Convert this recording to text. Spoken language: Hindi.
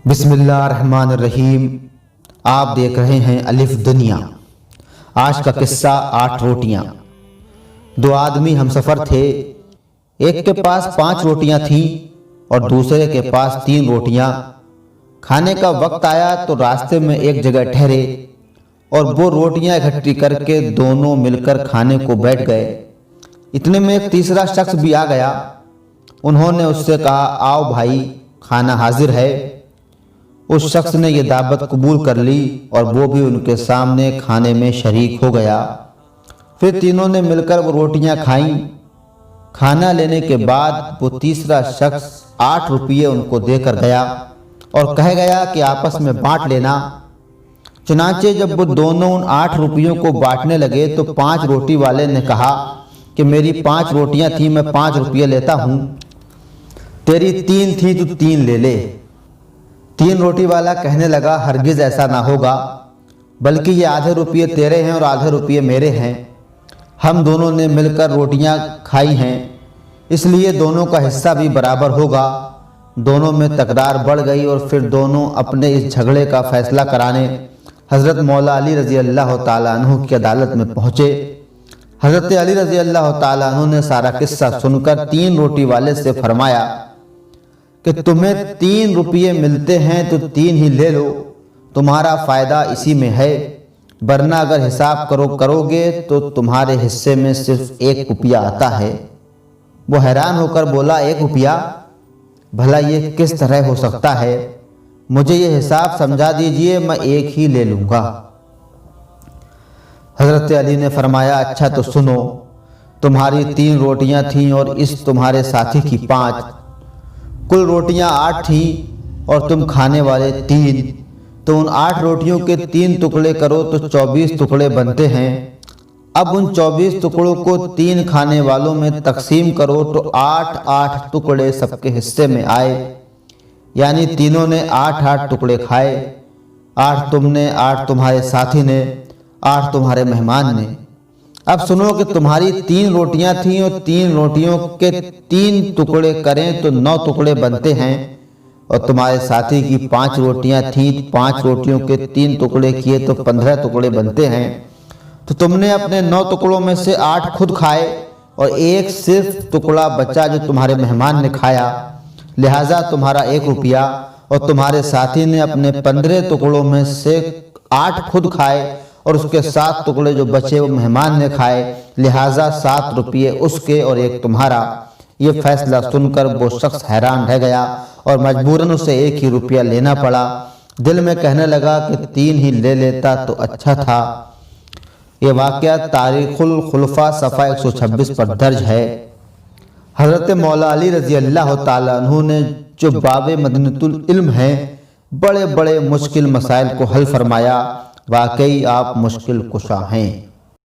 बिस्मिल्लाहिर्रहमानिर्रहीम। आप देख रहे हैं अलिफ दुनिया। आज का किस्सा 8 रोटियां। दो आदमी हमसफर थे। एक के पास 5 रोटियां थीं और दूसरे के पास 3 रोटियां। खाने का वक्त आया तो रास्ते में एक जगह ठहरे और वो रोटियां इकट्ठी करके दोनों मिलकर खाने को बैठ गए। इतने में एक तीसरा शख्स भी आ गया। उन्होंने उससे कहा, आओ भाई, खाना हाजिर है। उस शख्स ने यह दावत कबूल कर ली और वो भी उनके सामने खाने में शरीक हो गया। फिर तीनों ने मिलकर वो रोटियां खाईं। खाना लेने के बाद वो तीसरा शख्स 8 रुपये उनको देकर गया और कह गया कि आपस में बांट लेना। चुनांचे जब वो दोनों उन 8 रुपयों को बांटने लगे तो 5 रोटी वाले ने कहा कि मेरी 5 रोटियां थी, मैं 5 रुपये लेता हूं। तेरी 3 थी तो 3 ले ले। 3 रोटी वाला कहने लगा, हरगिज ऐसा ना होगा, बल्कि ये आधे रुपये तेरे हैं और आधे रुपये मेरे हैं। हम दोनों ने मिलकर रोटियां खाई हैं, इसलिए दोनों का हिस्सा भी बराबर होगा। दोनों में तकरार बढ़ गई और फिर दोनों अपने इस झगड़े का फैसला कराने हज़रत मौला अली रज़ी अल्लाह ताला अन्हु की अदालत में पहुँचे। हज़रत अली रज़ी अल्लाह ताला अन्हु ने सारा किस्सा सुनकर 3 रोटी वाले से फरमाया कि तुम्हें 3 रुपये मिलते हैं तो 3 ही ले लो, तुम्हारा फ़ायदा इसी में है, वरना अगर हिसाब करोगे तो तुम्हारे हिस्से में सिर्फ 1 रुपया आता है। वो हैरान होकर बोला, 1 रुपया? भला ये किस तरह हो सकता है? मुझे ये हिसाब समझा दीजिए, मैं 1 ही ले लूँगा। हज़रत अली ने फरमाया, अच्छा तो सुनो, तुम्हारी 3 रोटियां थीं और इस तुम्हारे साथी की 5, कुल रोटियां 8 थीं और तुम खाने वाले 3, तो उन 8 रोटियों के 3 टुकड़े करो तो 24 टुकड़े बनते हैं। अब उन 24 टुकड़ों को 3 खाने वालों में तकसीम करो तो 8-8 टुकड़े सबके हिस्से में आए, यानी तीनों ने 8-8 टुकड़े खाए। 8 तुमने, 8 तुम्हारे साथी ने, 8 तुम्हारे मेहमान ने। अब सुनो कि तुम्हारी 3 रोटियां थीं और 3 रोटियों के 3 टुकड़े करें तो 9 टुकड़े बनते हैं, और तुम्हारे साथी की 5 रोटियां थीं, 5 रोटियों के 3 टुकड़े किए तो 15 टुकड़े बनते हैं। तो तुमने अपने 9 टुकड़ों में से 8 खुद खाए और 1 सिर्फ टुकड़ा बचा जो तुम्हारे मेहमान ने खाया, लिहाजा तुम्हारा 1 रुपया। और तुम्हारे साथी ने अपने 15 टुकड़ों में से 8 खुद खाए और उसके 7 टुकड़े जो बचे वो मेहमान ने खाए, लिहाजा 7 रुपये उसके और 1 तुम्हारा। ये फैसला सुनकर वो शख्स हैरान रह गया और मजबूरन उसे 1 ही रुपया लेना पड़ा। दिल में कहने लगा कि 3 ही ले लेता तो अच्छा था। ये वाक़या तारीख़ुल खुलफ़ा सफ़ा 126 पर दर्ज है। हज़रत मौला अली रज़ी अल्लाह ताला अन्हु ने जो बाबे मदीनतुल इल्म है, बड़े बड़े मुश्किल मसाइल को हल फरमाया। वाकई आप मुश्किल कुशा हैं।